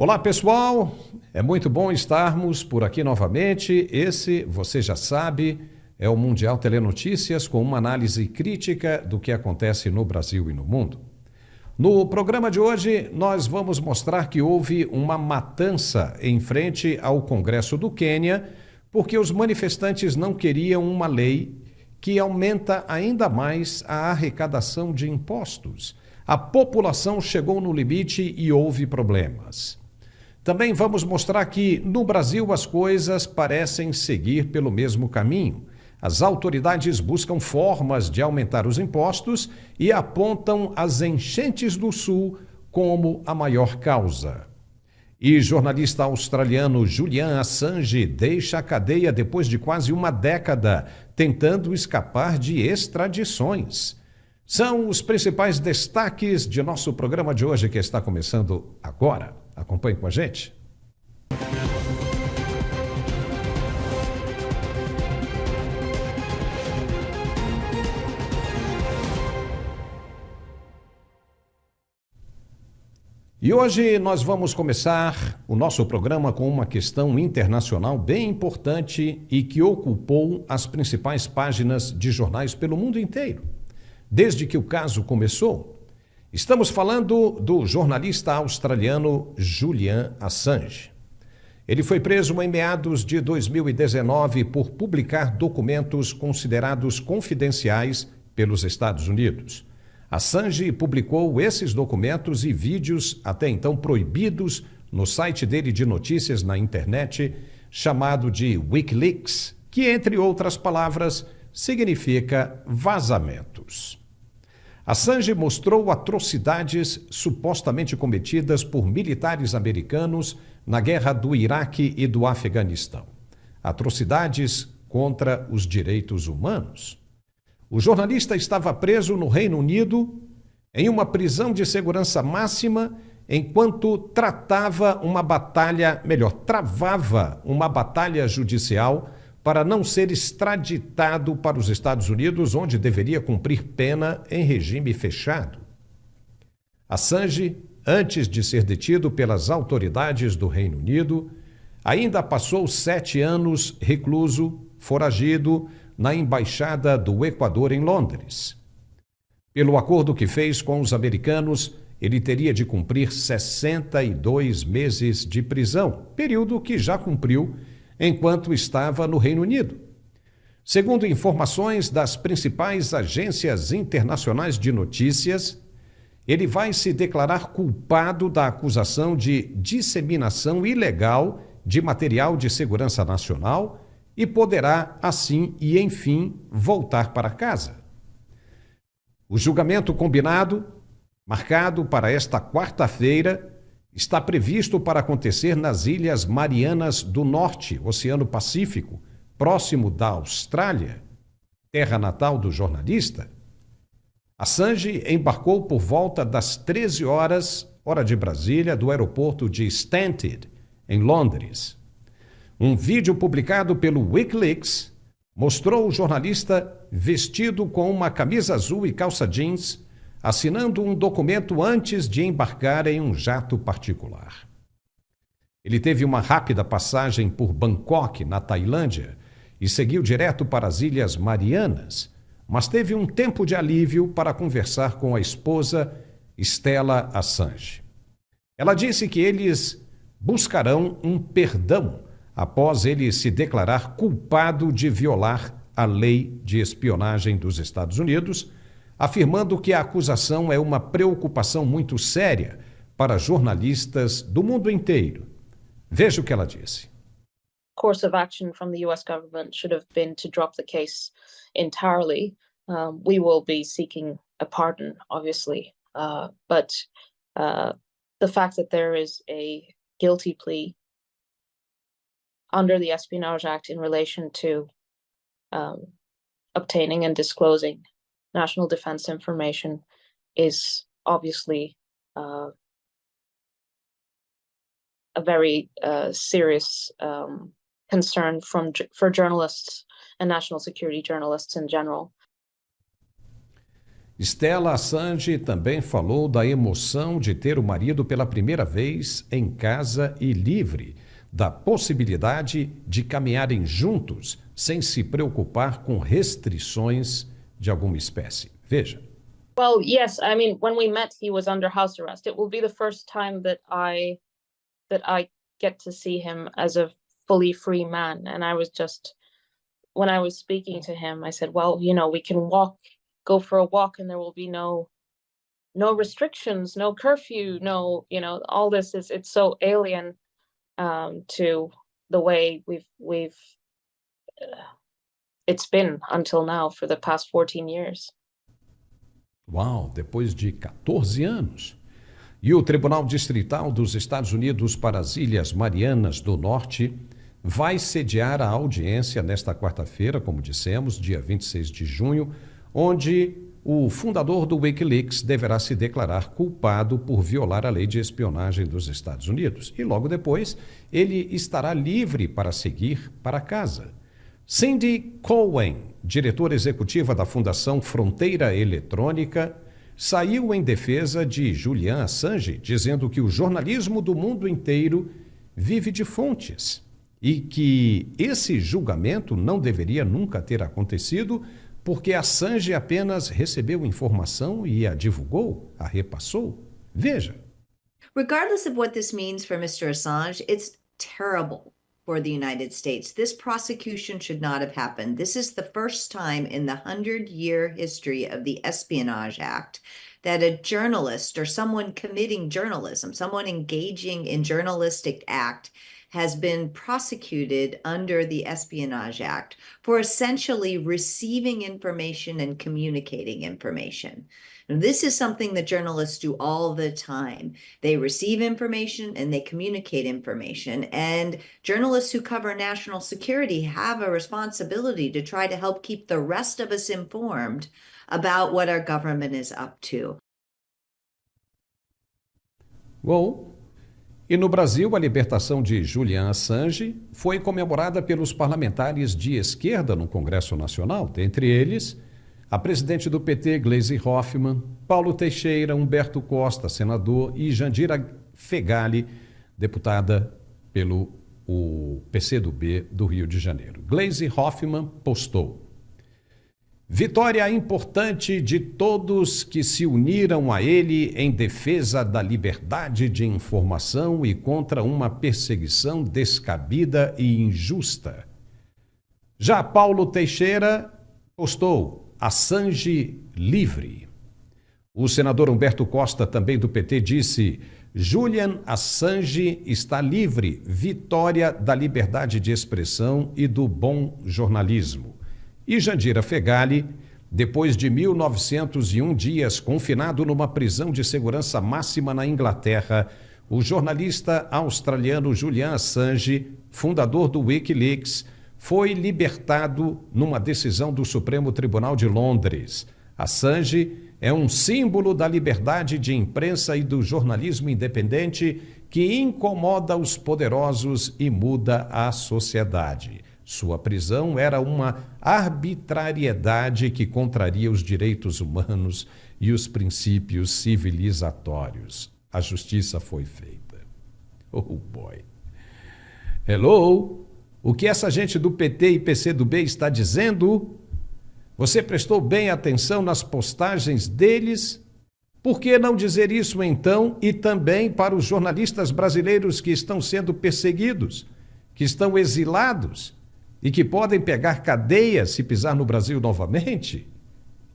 Olá, pessoal! É muito bom estarmos por aqui novamente. Esse, você já sabe, é o Mundial Telenotícias com uma análise crítica do que acontece no Brasil e no mundo. No programa de hoje, nós vamos mostrar que houve uma matança em frente ao Congresso do Quênia, porque os manifestantes não queriam uma lei que aumenta ainda mais a arrecadação de impostos. A população chegou no limite e houve problemas. Também vamos mostrar que, no Brasil, as coisas parecem seguir pelo mesmo caminho. As autoridades buscam formas de aumentar os impostos e apontam as enchentes do Sul como a maior causa. E jornalista australiano Julian Assange deixa a cadeia depois de quase uma década, tentando escapar de extradições. São os principais destaques de nosso programa de hoje, que está começando agora. Acompanhe com a gente. E hoje nós vamos começar o nosso programa com uma questão internacional bem importante e que ocupou as principais páginas de jornais pelo mundo inteiro, desde que o caso começou. Estamos falando do jornalista australiano Julian Assange. Ele foi preso em meados de 2019 por publicar documentos considerados confidenciais pelos Estados Unidos. Assange publicou esses documentos e vídeos até então proibidos no site dele de notícias na internet, chamado de Wikileaks, que, entre outras palavras, significa vazamentos. Assange mostrou atrocidades supostamente cometidas por militares americanos na guerra do Iraque e do Afeganistão. Atrocidades contra os direitos humanos. O jornalista estava preso no Reino Unido, em uma prisão de segurança máxima, enquanto travava uma batalha judicial para não ser extraditado para os Estados Unidos, onde deveria cumprir pena em regime fechado. Assange, antes de ser detido pelas autoridades do Reino Unido, ainda passou 7 anos recluso, foragido, na Embaixada do Equador em Londres. Pelo acordo que fez com os americanos, ele teria de cumprir 62 meses de prisão, período que já cumpriu enquanto estava no Reino Unido. Segundo informações das principais agências internacionais de notícias, ele vai se declarar culpado da acusação de disseminação ilegal de material de segurança nacional e poderá, assim e enfim, voltar para casa. O julgamento combinado, marcado para esta quarta-feira, está previsto para acontecer nas Ilhas Marianas do Norte, Oceano Pacífico, próximo da Austrália, terra natal do jornalista. Assange embarcou por volta das 13 horas, hora de Brasília, do aeroporto de Stansted, em Londres. Um vídeo publicado pelo Wikileaks mostrou o jornalista vestido com uma camisa azul e calça jeans, assinando um documento antes de embarcar em um jato particular. Ele teve uma rápida passagem por Bangkok, na Tailândia, e seguiu direto para as Ilhas Marianas, mas teve um tempo de alívio para conversar com a esposa, Stella Assange. Ela disse que eles buscarão um perdão após ele se declarar culpado de violar a lei de espionagem dos Estados Unidos, afirmando que a acusação é uma preocupação muito séria para jornalistas do mundo inteiro. Veja o que ela disse. Course of action from the US government should have been to drop the case entirely. We will be seeking a pardon, obviously, but the fact that there is a guilty plea under the Espionage Act in relation to obtaining and disclosing national defense information is obviously a very serious concern for journalists and national security journalists in general. Stella Assange também falou da emoção de ter o marido pela primeira vez em casa e livre, da possibilidade de caminharem juntos sem se preocupar com restrições de alguma espécie. Veja. Well, yes, I mean, when we met, he was under house arrest. It will be the first time that I get to see him as a fully free man. And I was just, when I was speaking to him, I said, well, you know, we can go for a walk, and there will be no restrictions, no curfew, no, you know, all this it's so alien to the way it's been until now for the past 14 years. Uau, depois de 14 anos. E o Tribunal Distrital dos Estados Unidos para as Ilhas Marianas do Norte vai sediar a audiência nesta quarta-feira, como dissemos, dia 26 de junho, onde o fundador do Wikileaks deverá se declarar culpado por violar a lei de espionagem dos Estados Unidos. E logo depois, ele estará livre para seguir para casa. Cindy Cohen, diretora executiva da Fundação Fronteira Eletrônica, saiu em defesa de Julian Assange, dizendo que o jornalismo do mundo inteiro vive de fontes e que esse julgamento não deveria nunca ter acontecido porque Assange apenas recebeu informação e a divulgou, a repassou. Veja. Regardless of what this means for Mr. Assange, it's terrible for the United States. This prosecution should not have happened. This is the first time in the 100-year history of the Espionage Act that a journalist or someone committing journalism, someone engaging in journalistic act, has been prosecuted under the Espionage Act for essentially receiving information and communicating information. Now, this is something that journalists do all the time. They receive information and they communicate information. And journalists who cover national security have a responsibility to try to help keep the rest of us informed about what our government is up to. Bom, e no Brasil, a libertação de Julian Assange foi comemorada pelos parlamentares de esquerda no Congresso Nacional, dentre eles a presidente do PT, Gleisi Hoffmann, Paulo Teixeira, Humberto Costa, senador, e Jandira Fegali, deputada pelo PCdoB do Rio de Janeiro. Gleisi Hoffmann postou: vitória importante de todos que se uniram a ele em defesa da liberdade de informação e contra uma perseguição descabida e injusta. Já Paulo Teixeira postou: Assange livre. O senador Humberto Costa, também do PT, disse: Julian Assange está livre, vitória da liberdade de expressão e do bom jornalismo. E Jandira Fegali, depois de 1901 dias confinado numa prisão de segurança máxima na Inglaterra, o jornalista australiano Julian Assange, fundador do Wikileaks, foi libertado numa decisão do Supremo Tribunal de Londres. Assange é um símbolo da liberdade de imprensa e do jornalismo independente que incomoda os poderosos e muda a sociedade. Sua prisão era uma arbitrariedade que contraria os direitos humanos e os princípios civilizatórios. A justiça foi feita. Oh boy. Hello? O que essa gente do PT e PCdoB está dizendo? Você prestou bem atenção nas postagens deles? Por que não dizer isso então e também para os jornalistas brasileiros que estão sendo perseguidos, que estão exilados e que podem pegar cadeia se pisar no Brasil novamente?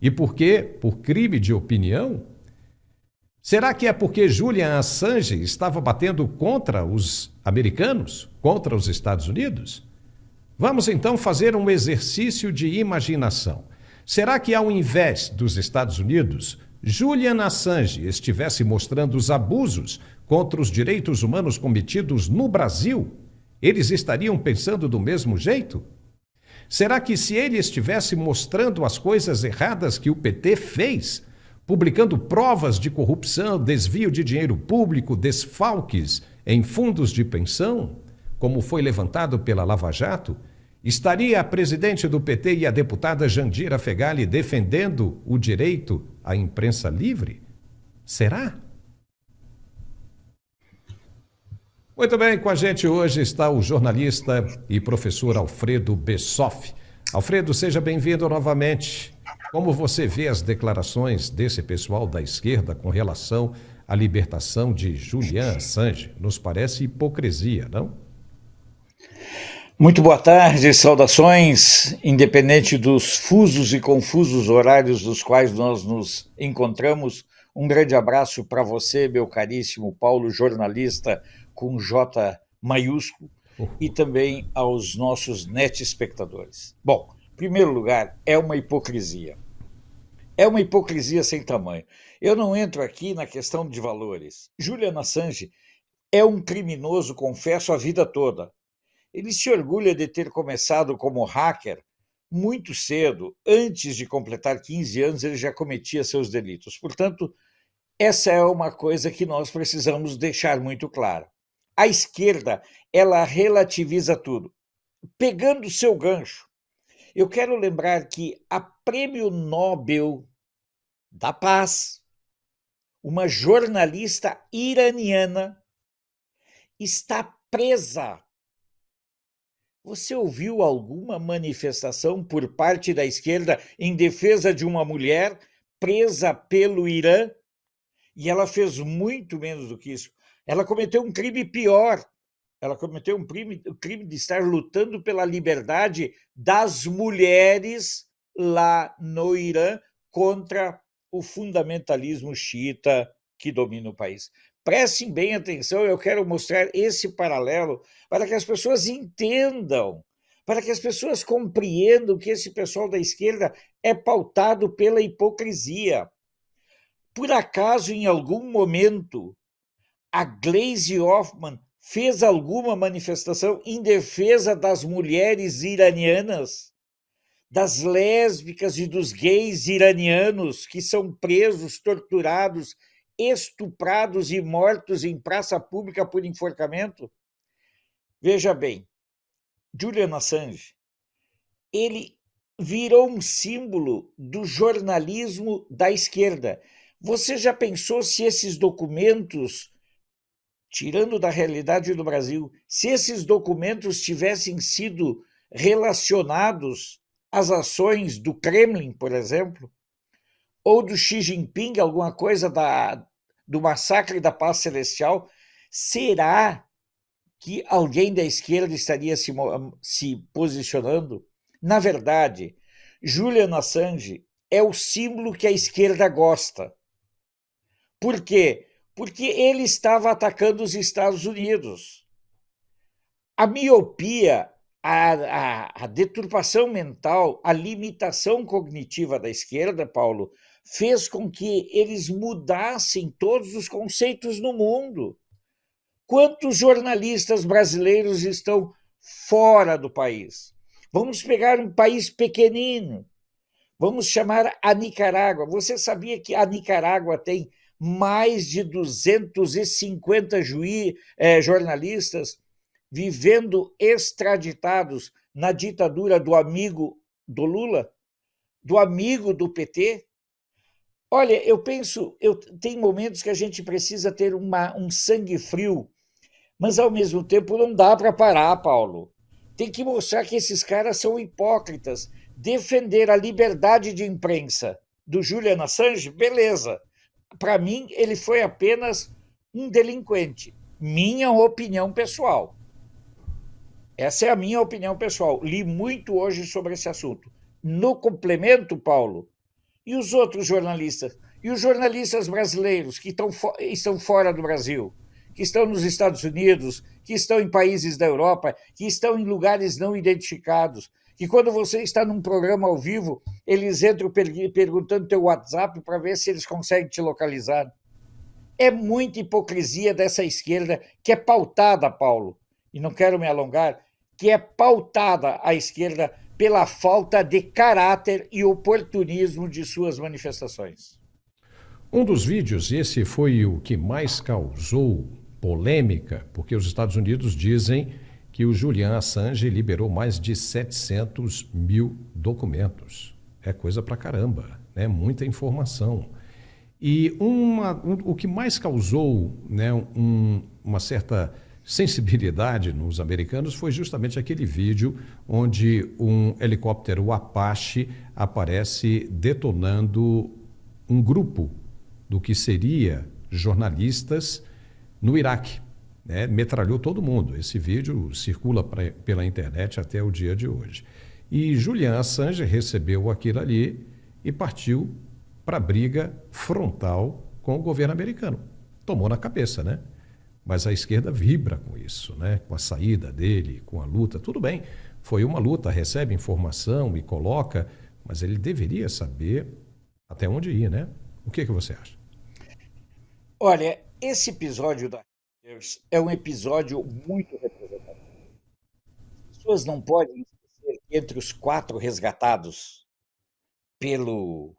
E por quê? Por crime de opinião? Será que é porque Julian Assange estava batendo contra os americanos, contra os Estados Unidos? Vamos então fazer um exercício de imaginação. Será que ao invés dos Estados Unidos, Julian Assange estivesse mostrando os abusos contra os direitos humanos cometidos no Brasil, eles estariam pensando do mesmo jeito? Será que se ele estivesse mostrando as coisas erradas que o PT fez, publicando provas de corrupção, desvio de dinheiro público, desfalques em fundos de pensão, como foi levantado pela Lava Jato, Estaria a presidente do PT e a deputada Jandira Fegali defendendo o direito à imprensa livre? Será? Muito bem, com a gente hoje está o jornalista e professor Alfredo Bessoff. Alfredo, seja bem-vindo novamente. Como você vê as declarações desse pessoal da esquerda com relação à libertação de Julian Assange? Nos parece hipocrisia, não? Muito boa tarde, saudações, independente dos fusos e confusos horários dos quais nós nos encontramos. Um grande abraço para você, meu caríssimo Paulo, jornalista com J maiúsculo, e também aos nossos net espectadores. Bom, em primeiro lugar, é uma hipocrisia. É uma hipocrisia sem tamanho. Eu não entro aqui na questão de valores. Julian Assange é um criminoso, confesso, a vida toda. Ele se orgulha de ter começado como hacker muito cedo. Antes de completar 15 anos, ele já cometia seus delitos. Portanto, essa é uma coisa que nós precisamos deixar muito clara. A esquerda, ela relativiza tudo. Pegando o seu gancho, eu quero lembrar que a Prêmio Nobel da Paz, uma jornalista iraniana, está presa. Você ouviu alguma manifestação por parte da esquerda em defesa de uma mulher presa pelo Irã? E ela fez muito menos do que isso. Ela cometeu um crime pior. Ela cometeu o crime de estar lutando pela liberdade das mulheres lá no Irã contra o fundamentalismo xiita que domina o país. Prestem bem atenção, eu quero mostrar esse paralelo para que as pessoas entendam, para que as pessoas compreendam que esse pessoal da esquerda é pautado pela hipocrisia. Por acaso, em algum momento, a Gleisi Hoffmann fez alguma manifestação em defesa das mulheres iranianas, das lésbicas e dos gays iranianos que são presos, torturados, estuprados e mortos em praça pública por enforcamento? Veja bem, Julian Assange, ele virou um símbolo do jornalismo da esquerda. Você já pensou se esses documentos, tirando da realidade do Brasil, se esses documentos tivessem sido relacionados às ações do Kremlin, por exemplo, ou do Xi Jinping, alguma coisa do massacre da paz celestial, será que alguém da esquerda estaria se posicionando? Na verdade, Julian Assange é o símbolo que a esquerda gosta. Por quê? Porque ele estava atacando os Estados Unidos. A miopia, a deturpação mental, a limitação cognitiva da esquerda, Paulo, fez com que eles mudassem todos os conceitos no mundo. Quantos jornalistas brasileiros estão fora do país? Vamos pegar um país pequenino, vamos chamar a Nicarágua. Você sabia que a Nicarágua tem mais de 250 jornalistas vivendo extraditados na ditadura do amigo do Lula, do amigo do PT? Olha, eu penso, tem momentos que a gente precisa ter um sangue frio, mas ao mesmo tempo não dá para parar, Paulo. Tem que mostrar que esses caras são hipócritas. Defender a liberdade de imprensa do Julian Assange, beleza. Para mim, ele foi apenas um delinquente. Minha opinião pessoal. Essa é a minha opinião pessoal. Li muito hoje sobre esse assunto. No complemento, Paulo, e os outros jornalistas? E os jornalistas brasileiros que estão fora do Brasil? Que estão nos Estados Unidos, que estão em países da Europa, que estão em lugares não identificados, que quando você está num programa ao vivo, eles entram perguntando teu WhatsApp para ver se eles conseguem te localizar. É muita hipocrisia dessa esquerda que é pautada, Paulo, e não quero me alongar, que é pautada a esquerda pela falta de caráter e oportunismo de suas manifestações. Um dos vídeos, esse foi o que mais causou polêmica, porque os Estados Unidos dizem que o Julian Assange liberou mais de 700 mil documentos. É coisa pra caramba, né? Muita informação. E o que mais causou, né, uma certa sensibilidade nos americanos foi justamente aquele vídeo onde um helicóptero Apache aparece detonando um grupo do que seria jornalistas no Iraque, né? Metralhou todo mundo. Esse vídeo circula pela internet até o dia de hoje. E Julian Assange recebeu aquilo ali e partiu para a briga frontal com o governo americano. Tomou na cabeça, né? Mas a esquerda vibra com isso, né? Com a saída dele, com a luta. Tudo bem, foi uma luta, recebe informação e coloca, mas ele deveria saber até onde ir, né? O que você acha? Olha, esse episódio da Reuters é um episódio muito representativo. As pessoas não podem esquecer que entre os 4 resgatados pelo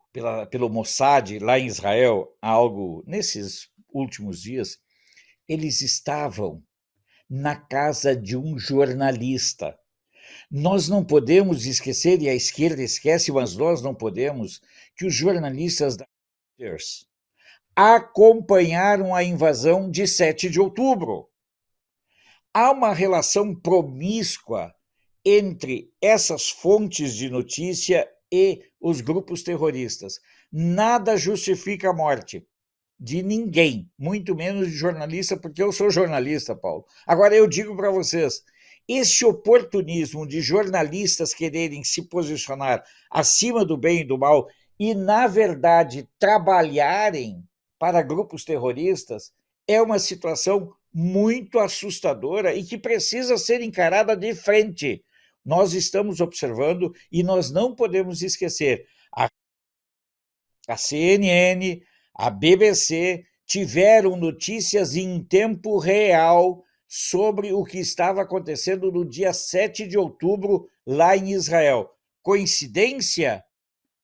Mossad lá em Israel, nesses últimos dias, eles estavam na casa de um jornalista. Nós não podemos esquecer, e a esquerda esquece, mas nós não podemos, que os jornalistas da Reuters acompanharam a invasão de 7 de outubro. Há uma relação promíscua entre essas fontes de notícia e os grupos terroristas. Nada justifica a morte de ninguém, muito menos de jornalista, porque eu sou jornalista, Paulo. Agora, eu digo para vocês, esse oportunismo de jornalistas quererem se posicionar acima do bem e do mal e, na verdade, trabalharem para grupos terroristas é uma situação muito assustadora e que precisa ser encarada de frente. Nós estamos observando e nós não podemos esquecer, a CNN, a BBC tiveram notícias em tempo real sobre o que estava acontecendo no dia 7 de outubro lá em Israel. Coincidência?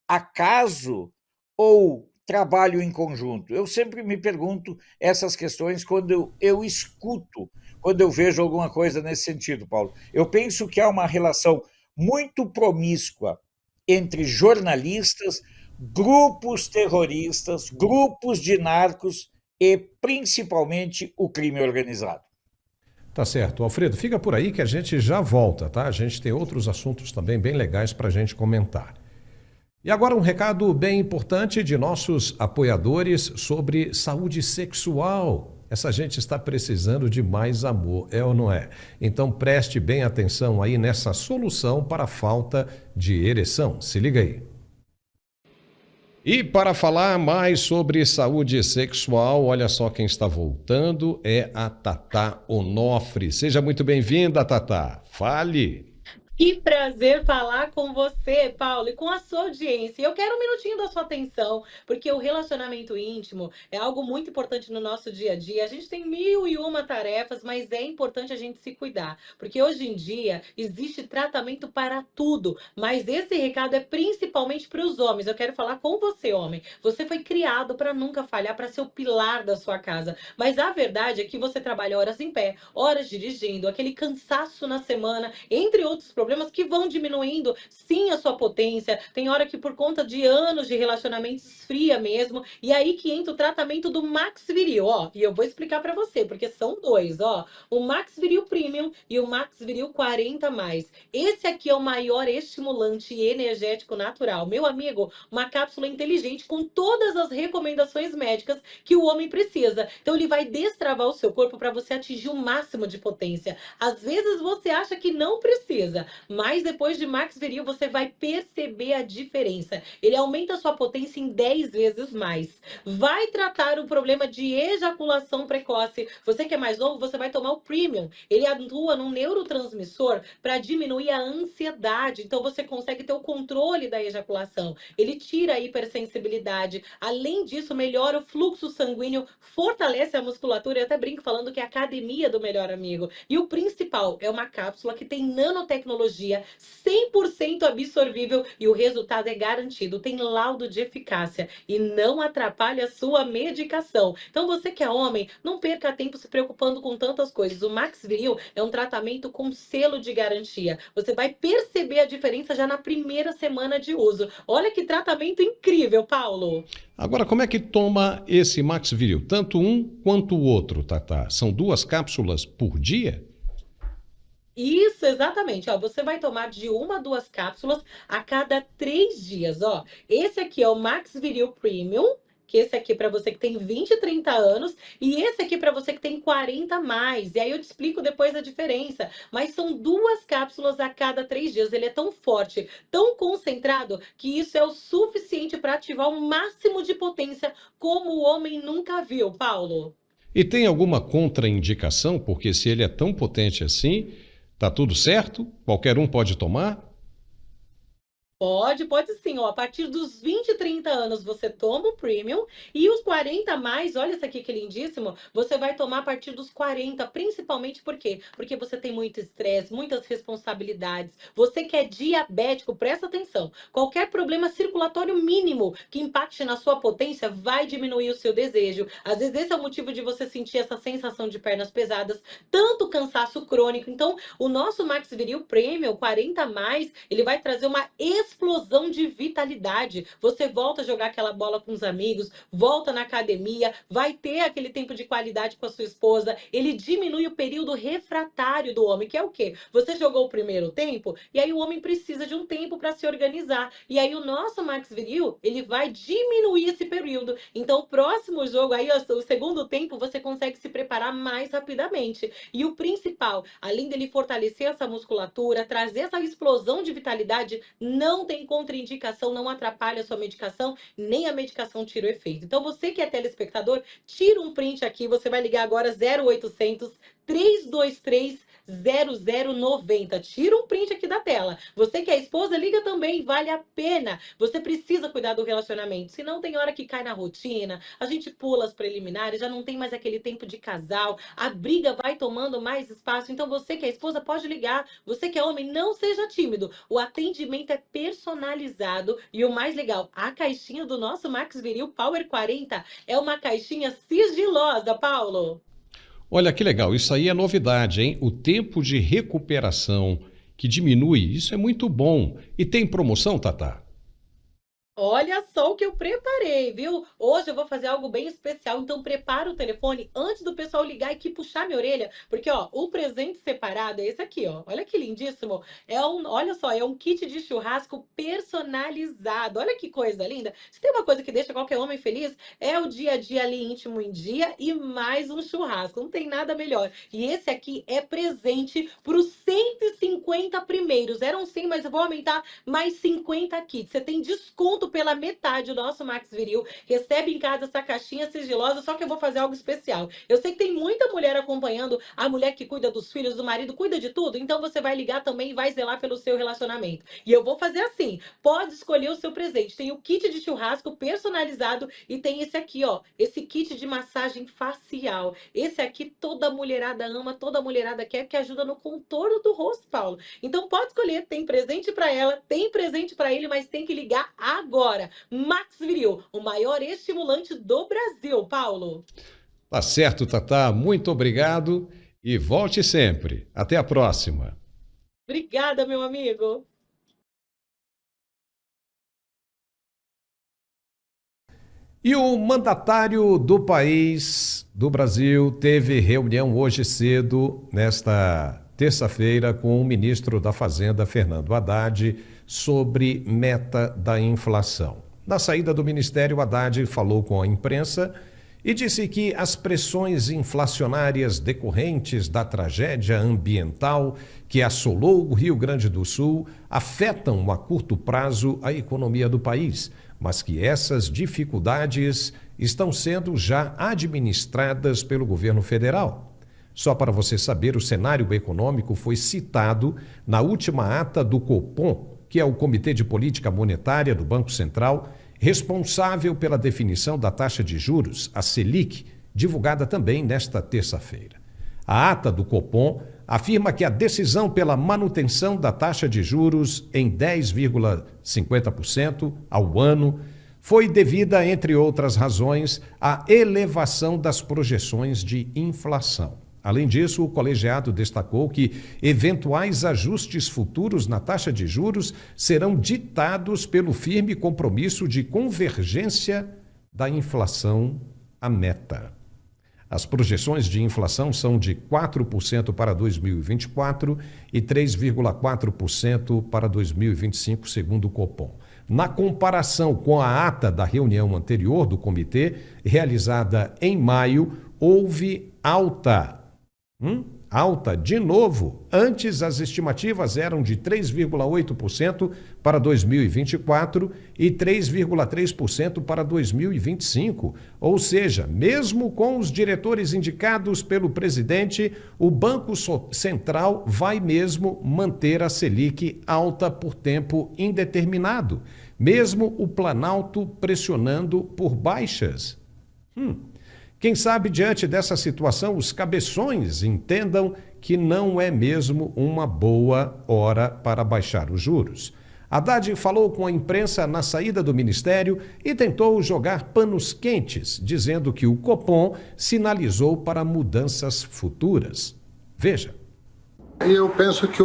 Acaso? Ou trabalho em conjunto? Eu sempre me pergunto essas questões quando eu escuto, quando eu vejo alguma coisa nesse sentido, Paulo. Eu penso que há uma relação muito promíscua entre jornalistas, grupos terroristas, grupos de narcos e, principalmente, o crime organizado. Tá certo. Alfredo, fica por aí que a gente já volta, tá? A gente tem outros assuntos também bem legais para a gente comentar. E agora um recado bem importante de nossos apoiadores sobre saúde sexual. Essa gente está precisando de mais amor, é ou não é? Então preste bem atenção aí nessa solução para a falta de ereção. Se liga aí. E para falar mais sobre saúde sexual, olha só quem está voltando, é a Tatá Onofre. Seja muito bem-vinda, Tatá. Fale! Que prazer falar com você, Paulo, e com a sua audiência. Eu quero um minutinho da sua atenção, porque o relacionamento íntimo é algo muito importante no nosso dia a dia. A gente tem 1001 tarefas, mas é importante a gente se cuidar, porque hoje em dia existe tratamento para tudo, mas esse recado é principalmente para os homens. Eu quero falar com você, homem. Você foi criado para nunca falhar, para ser o pilar da sua casa, mas a verdade é que você trabalha horas em pé, horas dirigindo, aquele cansaço na semana, entre outros problemas que vão diminuindo, sim, a sua potência. Tem hora que por conta de anos de relacionamento esfria mesmo. E aí que entra o tratamento do Max Viril, ó. E eu vou explicar pra você, porque são dois, ó. O Max Viril Premium e o Max Viril 40+. Esse aqui é o maior estimulante energético natural. Meu amigo, uma cápsula inteligente com todas as recomendações médicas que o homem precisa. Então ele vai destravar o seu corpo para você atingir o máximo de potência. Às vezes você acha que não precisa, mas depois de Max Viril você vai perceber a diferença. Ele aumenta a sua potência em 10 vezes mais. Vai tratar o problema de ejaculação precoce. Você que é mais novo, você vai tomar o Premium. Ele atua num neurotransmissor para diminuir a ansiedade. Então você consegue ter o controle da ejaculação. Ele tira a hipersensibilidade. Além disso, melhora o fluxo sanguíneo, fortalece a musculatura. Eu até brinco falando que é a academia do melhor amigo. E o principal é uma cápsula que tem nanotecnologia tecnologia, 100% absorvível e o resultado é garantido. Tem laudo de eficácia e não atrapalha a sua medicação. Então você que é homem, não perca tempo se preocupando com tantas coisas. O Max Viril é um tratamento com selo de garantia. Você vai perceber a diferença já na primeira semana de uso. Olha que tratamento incrível, Paulo! Agora, como é que toma esse Max Viril? Tanto um quanto o outro, Tatá? São 2 cápsulas por dia? Isso, exatamente. Ó, você vai tomar de 1 a 2 cápsulas a cada 3 dias. Ó, esse aqui é o Max Viril Premium, que esse aqui é para você que tem 20 e 30 anos, e esse aqui para você que tem 40 a mais. E aí eu te explico depois a diferença. Mas são 2 cápsulas a cada 3 dias. Ele é tão forte, tão concentrado, que isso é o suficiente para ativar o máximo de potência como o homem nunca viu, Paulo. E tem alguma contraindicação? Porque se ele é tão potente assim, tá tudo certo? Qualquer um pode tomar? Pode sim. Ó, a partir dos 20 e 30 anos você toma o Premium e os 40 a mais, olha isso aqui que lindíssimo, você vai tomar a partir dos 40, principalmente por quê? Porque você tem muito estresse, muitas responsabilidades. Você que é diabético, presta atenção. Qualquer problema circulatório mínimo que impacte na sua potência vai diminuir o seu desejo. Às vezes esse é o motivo de você sentir essa sensação de pernas pesadas, tanto cansaço crônico. Então, o nosso Max Viril Premium 40 a mais, ele vai trazer uma explosão de vitalidade. Você volta a jogar aquela bola com os amigos, volta na academia, vai ter aquele tempo de qualidade com a sua esposa. Ele diminui o período refratário do homem, que é o quê? Você jogou o primeiro tempo e aí o homem precisa de um tempo para se organizar. E aí o nosso Max Viril, ele vai diminuir esse período. Então o próximo jogo aí, o segundo tempo, você consegue se preparar mais rapidamente. E o principal, além dele fortalecer essa musculatura, trazer essa explosão de vitalidade, não tem contraindicação, não atrapalha a sua medicação, nem a medicação tira o efeito. Então, você que é telespectador, tira um print aqui, você vai ligar agora 0800 323 0090. Tira um print aqui da tela. Você que é esposa, liga também, vale a pena. Você precisa cuidar do relacionamento, senão tem hora que cai na rotina, a gente pula as preliminares, já não tem mais aquele tempo de casal, a briga vai tomando mais espaço. Então você que é esposa pode ligar, você que é homem, não seja tímido. O atendimento é personalizado e o mais legal, a caixinha do nosso Max Viril Power 40 é uma caixinha sigilosa, Paulo. Olha que legal, isso aí é novidade, hein? O tempo de recuperação que diminui, isso é muito bom. E tem promoção, Tatá? Olha só o que eu preparei, viu? Hoje eu vou fazer algo bem especial, então prepara o telefone antes do pessoal ligar e que puxar minha orelha, porque ó, o presente separado é esse aqui, ó. Olha que lindíssimo. Olha só, é um kit de churrasco personalizado. Olha que coisa linda. Se tem uma coisa que deixa qualquer homem feliz, é o dia a dia ali íntimo em dia e mais um churrasco. Não tem nada melhor. E esse aqui é presente para os 150 primeiros. Eram 100, mas eu vou aumentar mais 50 kits. Você tem desconto pela metade do nosso Max Viril, recebe em casa essa caixinha sigilosa, só que eu vou fazer algo especial. Eu sei que tem muita mulher acompanhando, a mulher que cuida dos filhos, do marido, cuida de tudo, então você vai ligar também e vai zelar pelo seu relacionamento. E eu vou fazer assim, pode escolher o seu presente. Tem o kit de churrasco personalizado e tem esse aqui, ó, esse kit de massagem facial. Esse aqui toda mulherada ama, toda mulherada quer, que ajuda no contorno do rosto, Paulo. Então pode escolher, tem presente para ela, tem presente para ele, mas tem que ligar agora. Max Viril, o maior estimulante do Brasil, Paulo. Tá certo, Tatá. Muito obrigado e volte sempre. Até a próxima. Obrigada, meu amigo. E o mandatário do país, do Brasil, teve reunião hoje cedo, nesta terça-feira, com o ministro da Fazenda, Fernando Haddad, sobre meta da inflação. Na saída do ministério, Haddad falou com a imprensa e disse que as pressões inflacionárias decorrentes da tragédia ambiental que assolou o Rio Grande do Sul afetam a curto prazo a economia do país, mas que essas dificuldades estão sendo já administradas pelo governo federal. Só para você saber, o cenário econômico foi citado na última ata do Copom, que é o Comitê de Política Monetária do Banco Central, responsável pela definição da taxa de juros, a Selic, divulgada também nesta terça-feira. A ata do Copom afirma que a decisão pela manutenção da taxa de juros em 10,50% ao ano foi devida, entre outras razões, à elevação das projeções de inflação. Além disso, o colegiado destacou que eventuais ajustes futuros na taxa de juros serão ditados pelo firme compromisso de convergência da inflação à meta. As projeções de inflação são de 4% para 2024 e 3,4% para 2025, segundo o Copom. Na comparação com a ata da reunião anterior do comitê, realizada em maio, houve alta de novo. Antes, as estimativas eram de 3,8% para 2024 e 3,3% para 2025. Ou seja, mesmo com os diretores indicados pelo presidente, o Banco Central vai mesmo manter a Selic alta por tempo indeterminado, mesmo o Planalto pressionando por baixas. Quem sabe, diante dessa situação, os cabeções entendam que não é mesmo uma boa hora para baixar os juros. Haddad falou com a imprensa na saída do ministério e tentou jogar panos quentes, dizendo que o Copom sinalizou para mudanças futuras. Veja. Eu penso que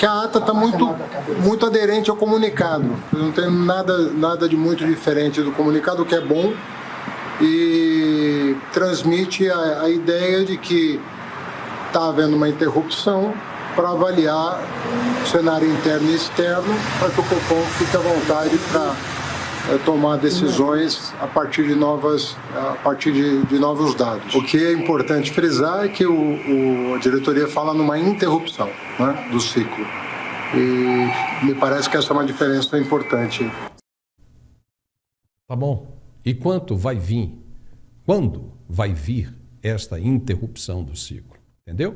a ata está muito aderente ao comunicado. Não tem nada de muito diferente do comunicado, o que é bom. E transmite a ideia de que está havendo uma interrupção para avaliar o cenário interno e externo, para que o Copom fique à vontade para tomar decisões a partir de novos dados. O que é importante frisar é que a diretoria fala numa interrupção, né, do ciclo. E me parece que essa é uma diferença importante. Tá bom. E quanto vai vir? Quando vai vir esta interrupção do ciclo? Entendeu?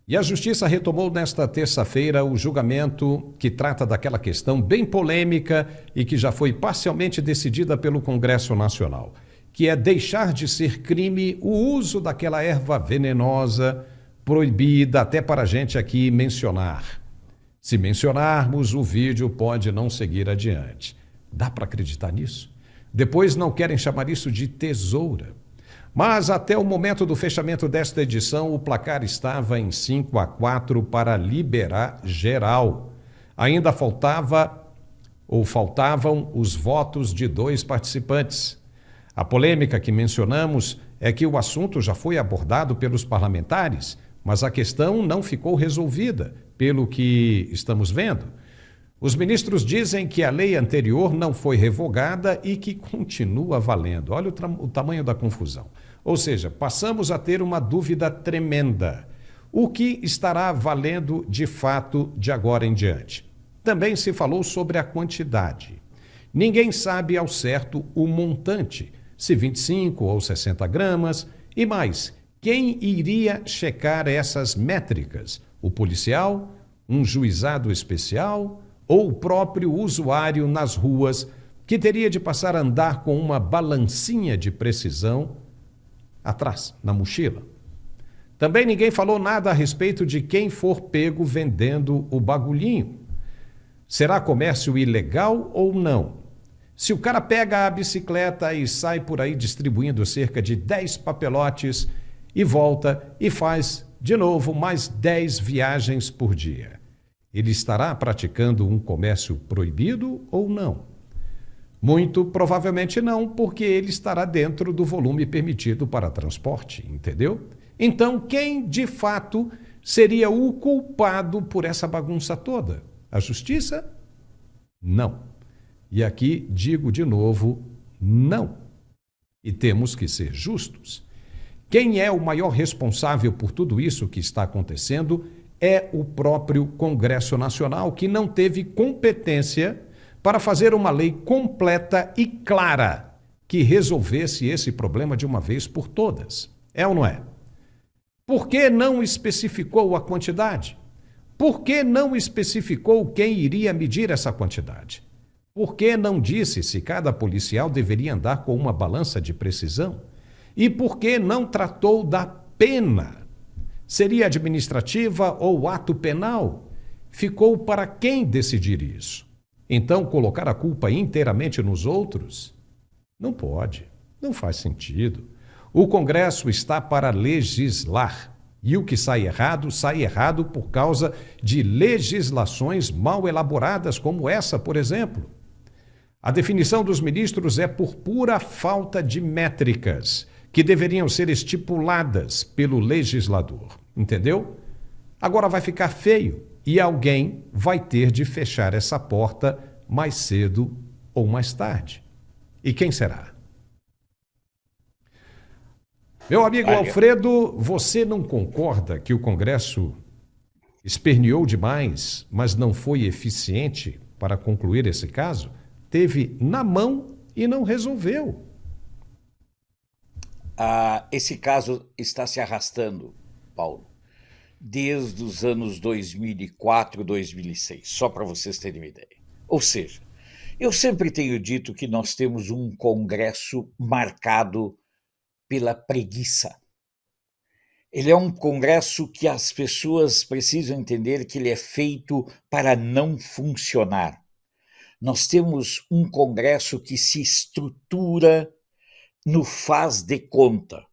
E a Justiça retomou nesta terça-feira o julgamento que trata daquela questão bem polêmica e que já foi parcialmente decidida pelo Congresso Nacional, que é deixar de ser crime o uso daquela erva venenosa proibida até para a gente aqui mencionar. Se mencionarmos, o vídeo pode não seguir adiante. Dá para acreditar nisso? Depois não querem chamar isso de tesoura. Mas até o momento do fechamento desta edição, o placar estava em 5-4 para liberar geral. Ainda faltavam os votos de 2 participantes. A polêmica que mencionamos é que o assunto já foi abordado pelos parlamentares, mas a questão não ficou resolvida, pelo que estamos vendo. Os ministros dizem que a lei anterior não foi revogada e que continua valendo. Olha o tamanho da confusão. Ou seja, passamos a ter uma dúvida tremenda. O que estará valendo de fato de agora em diante? Também se falou sobre a quantidade. Ninguém sabe ao certo o montante, se 25 ou 60 gramas. E mais, quem iria checar essas métricas? O policial? Um juizado especial? Ou o próprio usuário nas ruas, que teria de passar a andar com uma balancinha de precisão atrás, na mochila? Também ninguém falou nada a respeito de quem for pego vendendo o bagulhinho. Será comércio ilegal ou não? Se o cara pega a bicicleta e sai por aí distribuindo cerca de 10 papelotes e volta e faz, de novo, mais 10 viagens por dia, ele estará praticando um comércio proibido ou não? Muito provavelmente não, porque ele estará dentro do volume permitido para transporte, entendeu? Então, quem de fato seria o culpado por essa bagunça toda? A justiça? Não. E aqui digo de novo, não. E temos que ser justos. Quem é o maior responsável por tudo isso que está acontecendo é o próprio Congresso Nacional, que não teve competência para fazer uma lei completa e clara que resolvesse esse problema de uma vez por todas. É ou não é? Por que não especificou a quantidade? Por que não especificou quem iria medir essa quantidade? Por que não disse se cada policial deveria andar com uma balança de precisão? E por que não tratou da pena? Seria administrativa ou ato penal? Ficou para quem decidir isso? Então, colocar a culpa inteiramente nos outros? Não pode, não faz sentido. O Congresso está para legislar. E o que sai errado por causa de legislações mal elaboradas, como essa, por exemplo. A definição dos ministros é por pura falta de métricas, que deveriam ser estipuladas pelo legislador. Entendeu? Agora vai ficar feio e alguém vai ter de fechar essa porta mais cedo ou mais tarde. E quem será? Meu amigo Alfredo, você não concorda que o Congresso esperneou demais, mas não foi eficiente para concluir esse caso? Teve na mão e não resolveu. Esse caso está se arrastando, Paulo, desde os anos 2004, 2006, só para vocês terem uma ideia. Ou seja, eu sempre tenho dito que nós temos um Congresso marcado pela preguiça. Ele é um Congresso que as pessoas precisam entender que ele é feito para não funcionar. Nós temos um Congresso que se estrutura no faz de conta.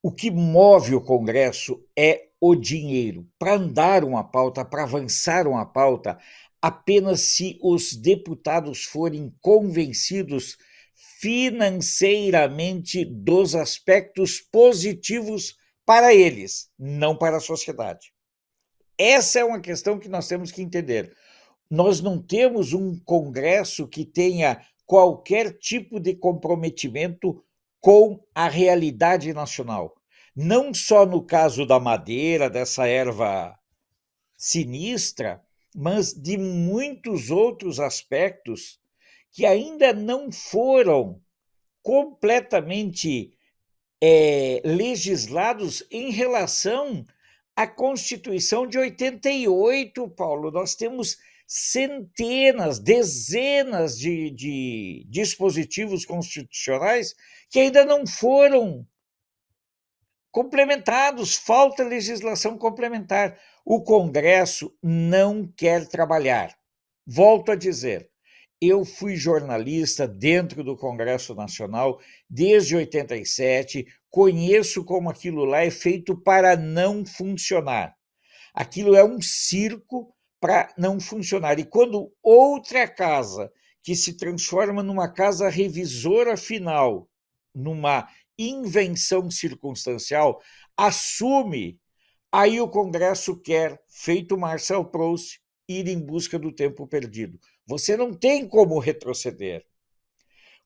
O que move o Congresso é o dinheiro. Para andar uma pauta, para avançar uma pauta, apenas se os deputados forem convencidos financeiramente dos aspectos positivos para eles, não para a sociedade. Essa é uma questão que nós temos que entender. Nós não temos um Congresso que tenha qualquer tipo de comprometimento com a realidade nacional. Não só no caso da madeira, dessa erva sinistra, mas de muitos outros aspectos que ainda não foram completamente legislados em relação à Constituição de 88, Paulo. Nós temos centenas, dezenas de dispositivos constitucionais que ainda não foram complementados, falta legislação complementar. O Congresso não quer trabalhar. Volto a dizer, eu fui jornalista dentro do Congresso Nacional desde 87, conheço como aquilo lá é feito para não funcionar. Aquilo é um circo para não funcionar. E quando outra casa, que se transforma numa casa revisora final, numa invenção circunstancial, assume, aí o Congresso quer, feito Marcel Proust, ir em busca do tempo perdido. Você não tem como retroceder.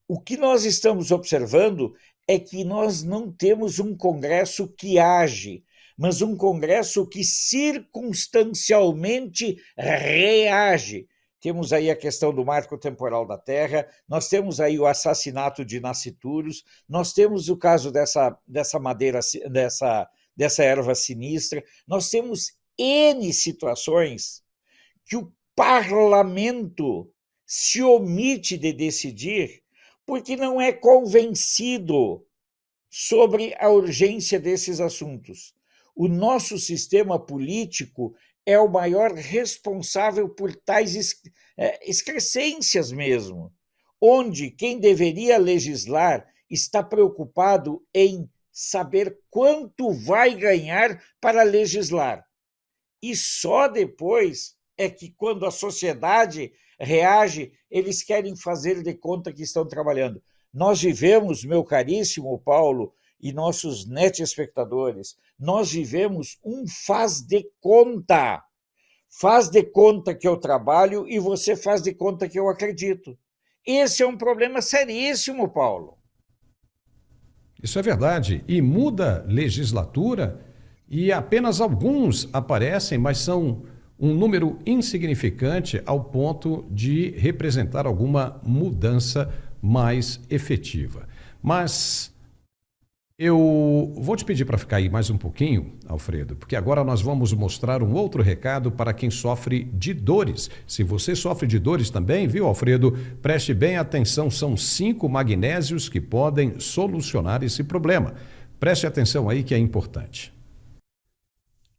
O que nós estamos observando é que nós não temos um Congresso que age, mas um Congresso que circunstancialmente reage. Temos aí a questão do marco temporal da Terra, nós temos aí o assassinato de nascituros, nós temos o caso dessa madeira, dessa erva sinistra, nós temos N situações que o parlamento se omite de decidir porque não é convencido sobre a urgência desses assuntos. O nosso sistema político é o maior responsável por tais excrescências mesmo, onde quem deveria legislar está preocupado em saber quanto vai ganhar para legislar. E só depois é que, quando a sociedade reage, eles querem fazer de conta que estão trabalhando. Nós vivemos, meu caríssimo Paulo, e nossos netespectadores, nós vivemos um faz de conta. Faz de conta que eu trabalho e você faz de conta que eu acredito. Esse é um problema seríssimo, Paulo. Isso é verdade. E muda legislatura e apenas alguns aparecem, mas são um número insignificante ao ponto de representar alguma mudança mais efetiva. Mas Eu vou te pedir para ficar aí mais um pouquinho, Alfredo, porque agora nós vamos mostrar um outro recado para quem sofre de dores. Se você sofre de dores também, viu, Alfredo? Preste bem atenção, são 5 magnésios que podem solucionar esse problema. Preste atenção aí que é importante.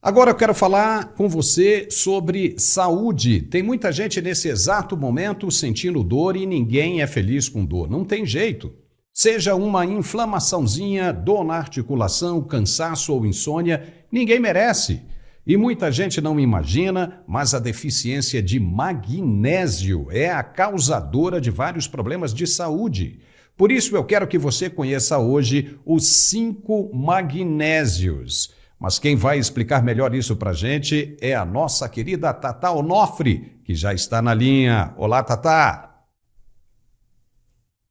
Agora eu quero falar com você sobre saúde. Tem muita gente nesse exato momento sentindo dor e ninguém é feliz com dor. Não tem jeito. Seja uma inflamaçãozinha, dor na articulação, cansaço ou insônia, ninguém merece. E muita gente não imagina, mas a deficiência de magnésio é a causadora de vários problemas de saúde. Por isso eu quero que você conheça hoje os 5 magnésios. Mas quem vai explicar melhor isso pra gente é a nossa querida Tatá Onofre, que já está na linha. Olá, Tatá!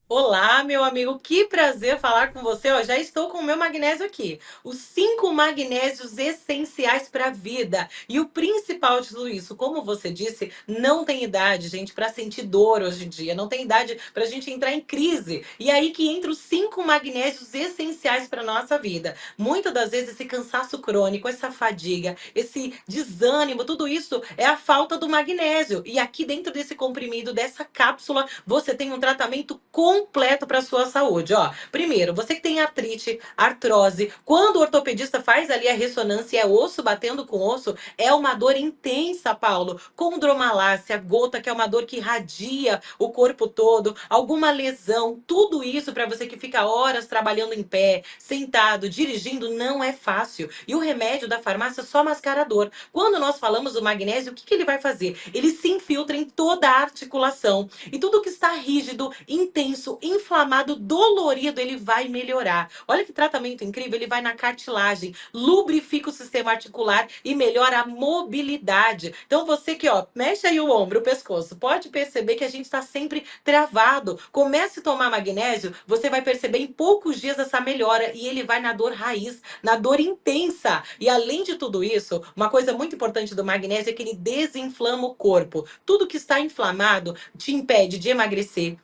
Olá, meu amigo, que prazer falar com você. Ó, já estou com o meu magnésio aqui. Os 5 magnésios essenciais para a vida. E o principal de tudo isso, como você disse, não tem idade, gente, para sentir dor hoje em dia. Não tem idade para a gente entrar em crise. E aí que entra os 5 magnésios essenciais para nossa vida. Muitas das vezes esse cansaço crônico, essa fadiga, esse desânimo, tudo isso é a falta do magnésio. E aqui dentro desse comprimido, dessa cápsula, você tem um tratamento completo para sua saúde, ó. Primeiro, você que tem artrite, artrose, quando o ortopedista faz ali a ressonância, é osso batendo com osso, é uma dor intensa, Paulo. Condromalácia, gota, que é uma dor que irradia o corpo todo, alguma lesão, tudo isso para você que fica horas trabalhando em pé, sentado, dirigindo, não é fácil. E o remédio da farmácia só mascara a dor. Quando nós falamos do magnésio, o que ele vai fazer? Ele se infiltra em toda a articulação e tudo que está rígido, intenso, inflamado, dolorido, ele vai melhorar. Olha que tratamento incrível, ele vai na cartilagem, lubrifica o sistema articular e melhora a mobilidade. Então você que, ó, mexe aí o ombro, o pescoço, pode perceber que a gente está sempre travado. Comece a tomar magnésio, você vai perceber em poucos dias essa melhora e ele vai na dor raiz, na dor intensa. E além de tudo isso, uma coisa muito importante do magnésio é que ele desinflama o corpo. Tudo que está inflamado te impede de emagrecer.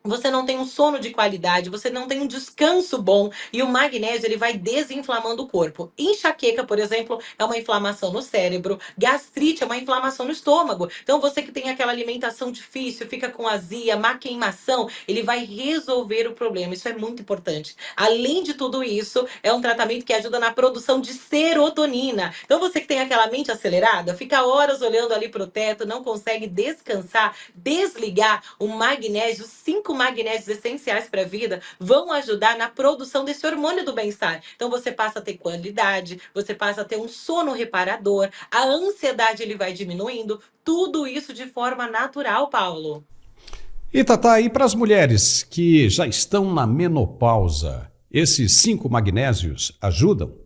Você não tem um sono de qualidade, você não tem um descanso bom e o magnésio ele vai desinflamando o corpo. Enxaqueca, por exemplo, é uma inflamação no cérebro, gastrite é uma inflamação no estômago. Então você que tem aquela alimentação difícil, fica com azia, má queimação, ele vai resolver o problema. Isso é muito importante. Além de tudo isso, é um tratamento que ajuda na produção de serotonina. Então você que tem aquela mente acelerada, fica horas olhando ali para o teto, não consegue descansar, desligar, o magnésio, 5 magnésios essenciais para a vida vão ajudar na produção desse hormônio do bem-estar. Então você passa a ter qualidade, você passa a ter um sono reparador, a ansiedade ele vai diminuindo, tudo isso de forma natural, Paulo. E Tatá, aí para as mulheres que já estão na menopausa, esses 5 magnésios ajudam?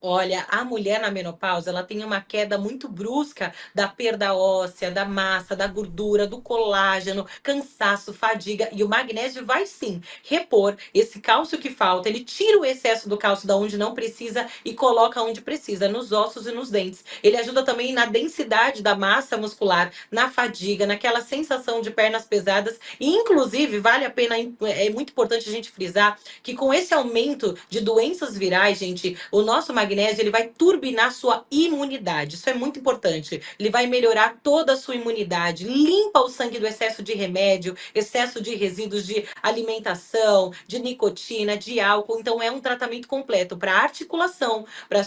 Olha, a mulher na menopausa, ela tem uma queda muito brusca da perda óssea, da massa, da gordura, do colágeno, cansaço, fadiga. E o magnésio vai sim repor esse cálcio que falta. Ele tira o excesso do cálcio da onde não precisa e coloca onde precisa, nos ossos e nos dentes. Ele ajuda também na densidade da massa muscular, na fadiga, naquela sensação de pernas pesadas. E, inclusive, vale a pena, é muito importante a gente frisar que com esse aumento de doenças virais, gente, o nosso magnésio ele vai turbinar sua imunidade. Isso é muito importante. Ele vai melhorar toda a sua imunidade, limpa o sangue do excesso de remédio, excesso de resíduos de alimentação, de nicotina, de álcool. Então é um tratamento completo para articulação, para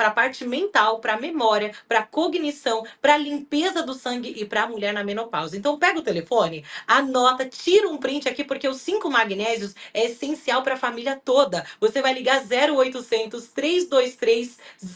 a parte mental, para memória, para cognição, para limpeza do sangue e para a mulher na menopausa. Então pega o telefone, anota, tira um print aqui porque os 5 magnésios é essencial para a família toda. Você vai ligar 0800 323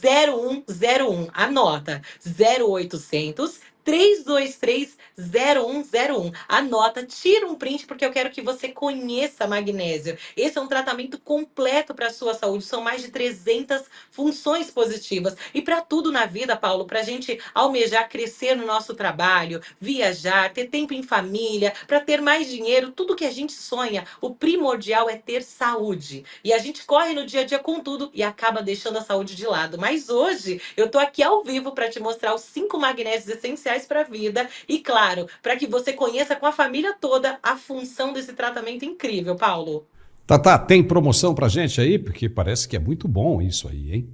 0101. Anota. 0800 323 0101. Anota, tira um print porque eu quero que você conheça magnésio. Esse é um tratamento completo para a sua saúde. São mais de 300 funções positivas. E para tudo na vida, Paulo, para a gente almejar crescer no nosso trabalho, viajar, ter tempo em família, para ter mais dinheiro, tudo que a gente sonha, o primordial é ter saúde. E a gente corre no dia a dia com tudo e acaba deixando a saúde de lado. Mas hoje eu tô aqui ao vivo para te mostrar os 5 magnésios essenciais para a vida e, claro, para que você conheça com a família toda a função desse tratamento incrível, Paulo. Tatá, tem promoção pra gente aí? Porque parece que é muito bom isso aí, hein?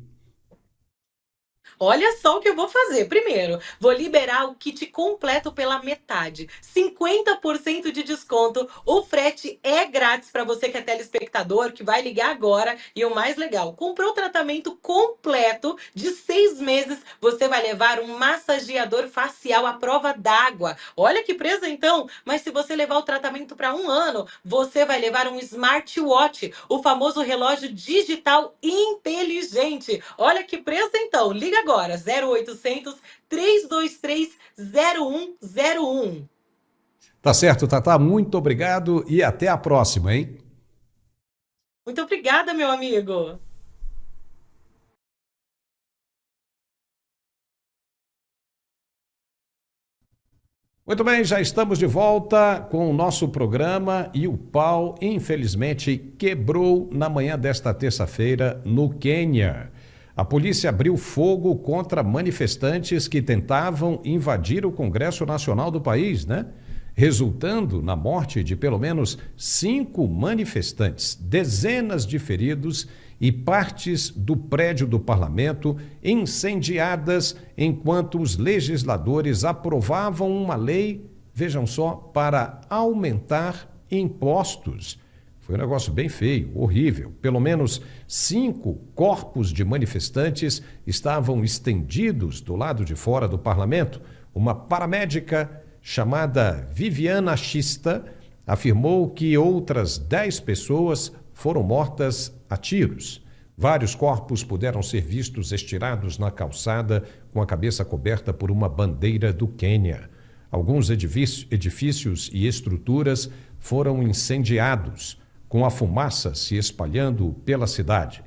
Olha só o que eu vou fazer. Primeiro, vou liberar o kit completo pela metade. 50% de desconto. O frete é grátis para você que é telespectador, que vai ligar agora. E o mais legal, comprou o tratamento completo de 6 meses, você vai levar um massageador facial à prova d'água. Olha que presentão! Mas se você levar o tratamento para 1 ano, você vai levar um smartwatch, o famoso relógio digital inteligente. Olha que presentão! Liga agora, 0800 323 0101. Tá certo, Tatá, muito obrigado e até a próxima, hein? Muito obrigada, meu amigo. Muito bem, já estamos de volta com o nosso programa e o pau, infelizmente, quebrou na manhã desta terça-feira no Quênia. A polícia abriu fogo contra manifestantes que tentavam invadir o Congresso Nacional do país, né? Resultando na morte de pelo menos 5 manifestantes, dezenas de feridos e partes do prédio do parlamento incendiadas enquanto os legisladores aprovavam uma lei, vejam só, para aumentar impostos. Foi um negócio bem feio, horrível. Pelo menos 5 corpos de manifestantes estavam estendidos do lado de fora do parlamento. Uma paramédica chamada Viviana Chista afirmou que outras 10 pessoas foram mortas a tiros. Vários corpos puderam ser vistos estirados na calçada com a cabeça coberta por uma bandeira do Quênia. Alguns edifícios e estruturas foram incendiados, com a fumaça se espalhando pela cidade.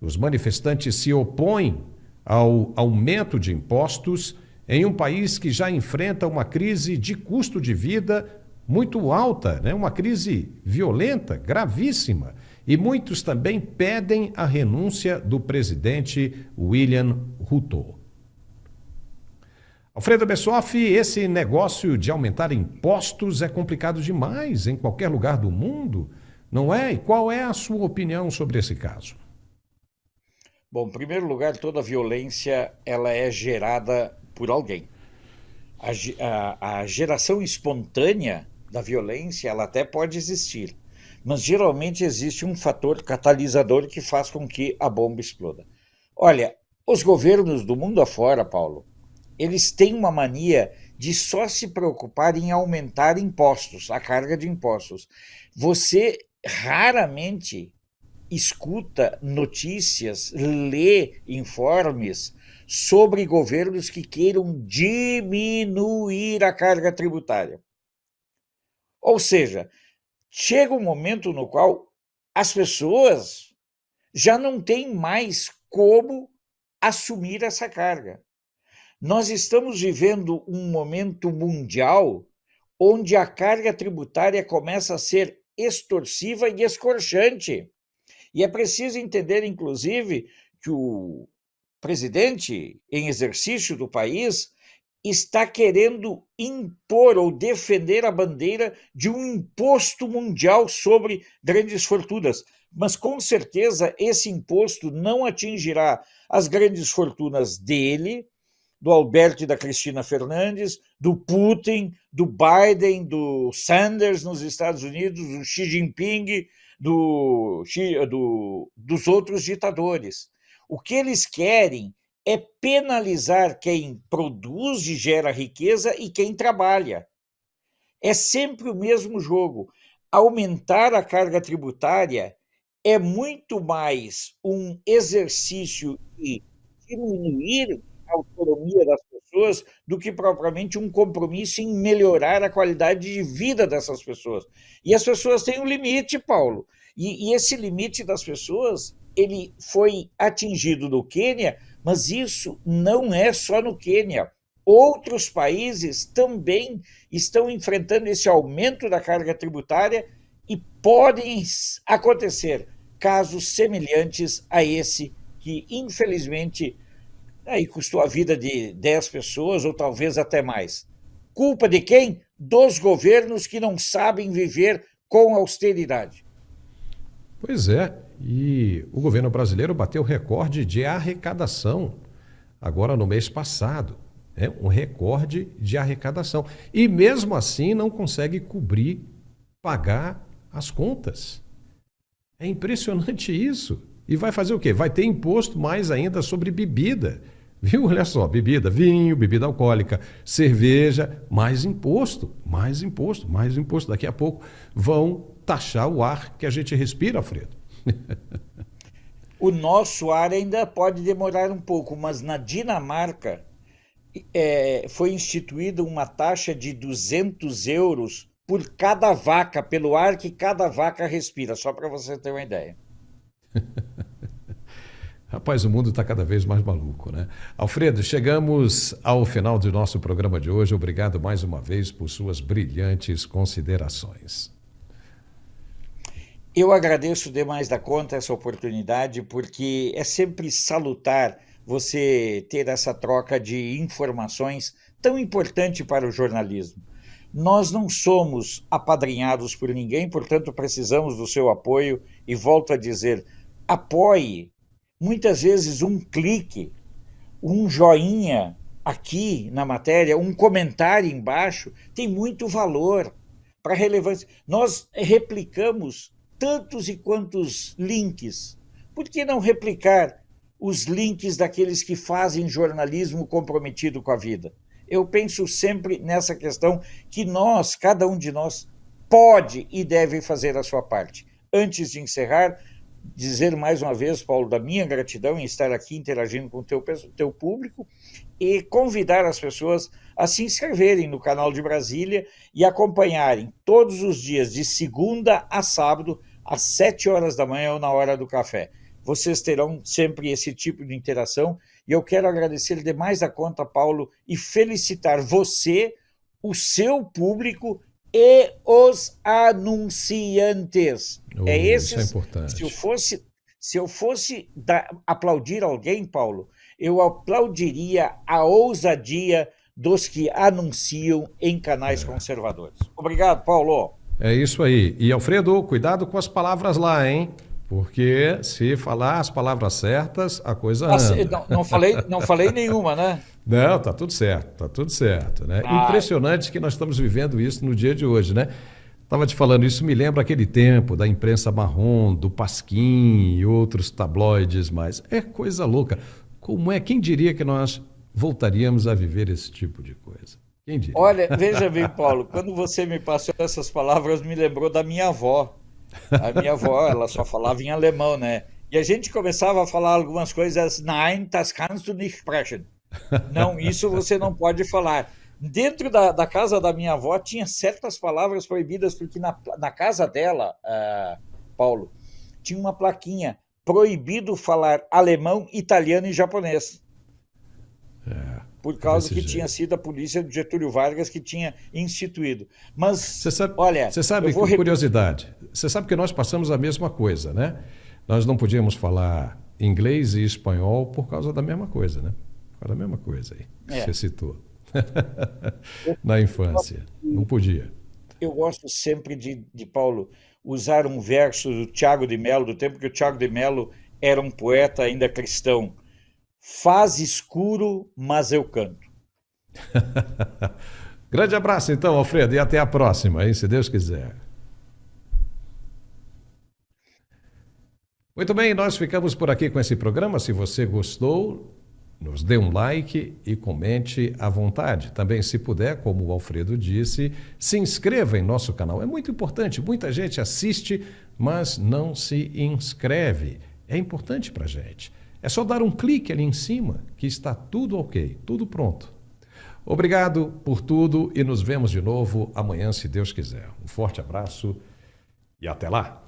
Os manifestantes se opõem ao aumento de impostos em um país que já enfrenta uma crise de custo de vida muito alta, né? Uma crise violenta, gravíssima. E muitos também pedem a renúncia do presidente William Ruto. Alfredo Bessoff, esse negócio de aumentar impostos é complicado demais em qualquer lugar do mundo, não é? E qual é a sua opinião sobre esse caso? Bom, em primeiro lugar, toda violência ela é gerada por alguém. A geração espontânea da violência ela até pode existir, mas geralmente existe um fator catalisador que faz com que a bomba exploda. Olha, os governos do mundo afora, Paulo, eles têm uma mania de só se preocupar em aumentar impostos, a carga de impostos. Você raramente escuta notícias, lê informes sobre governos que queiram diminuir a carga tributária. Ou seja, chega um momento no qual as pessoas já não têm mais como assumir essa carga. Nós estamos vivendo um momento mundial onde a carga tributária começa a ser extorsiva e escorchante. E é preciso entender, inclusive, que o presidente em exercício do país está querendo impor ou defender a bandeira de um imposto mundial sobre grandes fortunas. Mas, com certeza, esse imposto não atingirá as grandes fortunas dele, do Alberto e da Cristina Fernandes, do Putin, do Biden, do Sanders nos Estados Unidos, do Xi Jinping, dos outros ditadores. O que eles querem é penalizar quem produz e gera riqueza e quem trabalha. É sempre o mesmo jogo. Aumentar a carga tributária é muito mais um exercício de diminuir a autonomia das pessoas do que propriamente um compromisso em melhorar a qualidade de vida dessas pessoas. E as pessoas têm um limite, Paulo. E esse limite das pessoas, ele foi atingido no Quênia, mas isso não é só no Quênia. Outros países também estão enfrentando esse aumento da carga tributária e podem acontecer casos semelhantes a esse que, infelizmente, aí custou a vida de 10 pessoas ou talvez até mais. Culpa de quem? Dos governos que não sabem viver com austeridade. Pois é, e o governo brasileiro bateu recorde de arrecadação agora no mês passado. Um recorde de arrecadação. E mesmo assim não consegue cobrir, pagar as contas. É impressionante isso. E vai fazer o quê? Vai ter imposto mais ainda sobre bebida. Viu? Olha só, bebida, vinho, bebida alcoólica, cerveja, mais imposto, mais imposto, mais imposto. Daqui a pouco vão taxar o ar que a gente respira, Alfredo. O nosso ar ainda pode demorar um pouco, mas na Dinamarca foi instituída uma taxa de 200 euros por cada vaca, pelo ar que cada vaca respira, só para você ter uma ideia. Rapaz, o mundo está cada vez mais maluco, né? Alfredo, chegamos ao final do nosso programa de hoje. Obrigado mais uma vez por suas brilhantes considerações. Eu agradeço demais da conta essa oportunidade, porque é sempre salutar você ter essa troca de informações tão importante para o jornalismo. Nós não somos apadrinhados por ninguém, portanto precisamos do seu apoio e volto a dizer, apoie. Muitas vezes um clique, um joinha aqui na matéria, um comentário embaixo, tem muito valor para relevância. Nós replicamos tantos e quantos links. Por que não replicar os links daqueles que fazem jornalismo comprometido com a vida? Eu penso sempre nessa questão que nós, cada um de nós, pode e deve fazer a sua parte. Antes de encerrar, dizer mais uma vez, Paulo, da minha gratidão em estar aqui interagindo com o teu público e convidar as pessoas a se inscreverem no canal de Brasília e acompanharem todos os dias, de segunda a sábado, às 7 horas da manhã ou na hora do café. Vocês terão sempre esse tipo de interação e eu quero agradecer demais a conta, Paulo, e felicitar você, o seu público e os anunciantes. Isso é importante. Se eu fosse aplaudir alguém, Paulo, eu aplaudiria a ousadia dos que anunciam em canais conservadores. Obrigado, Paulo. É isso aí. E, Alfredo, cuidado com as palavras lá, hein? Porque se falar as palavras certas, a coisa anda. Não falei nenhuma, né? Não, tá tudo certo, né? Impressionante que nós estamos vivendo isso no dia de hoje, né? Estava te falando, isso me lembra aquele tempo da imprensa marrom, do Pasquim e outros tabloides, mas é coisa louca. Quem diria que nós voltaríamos a viver esse tipo de coisa? Quem diria? Olha, veja bem, Paulo, quando você me passou essas palavras, me lembrou da minha avó. A minha avó, ela só falava em alemão, né? E a gente começava a falar algumas coisas, nein, das kannst du nicht sprechen. Não, isso você não pode falar. Dentro da casa da minha avó tinha certas palavras proibidas, porque na casa dela, Paulo, tinha uma plaquinha, proibido falar alemão, italiano e japonês. Por causa que tinha sido a polícia do Getúlio Vargas que tinha instituído. Mas, você sabe, curiosidade, você sabe que nós passamos a mesma coisa, né? Nós não podíamos falar inglês e espanhol por causa da mesma coisa, né? Por causa da mesma coisa aí, que você citou. Na infância, não podia. Eu gosto sempre de Paulo, usar um verso do Tiago de Mello, do tempo que o Tiago de Mello era um poeta ainda cristão. Faz escuro, mas eu canto. Grande abraço então, Alfredo, e até a próxima, hein, se Deus quiser. Muito bem, nós ficamos por aqui com esse programa. Se você gostou, nos dê um like e comente à vontade. Também, se puder, como o Alfredo disse, se inscreva em nosso canal. É muito importante, muita gente assiste, mas não se inscreve. É importante para a gente. É só dar um clique ali em cima que está tudo ok, tudo pronto. Obrigado por tudo e nos vemos de novo amanhã, se Deus quiser. Um forte abraço e até lá!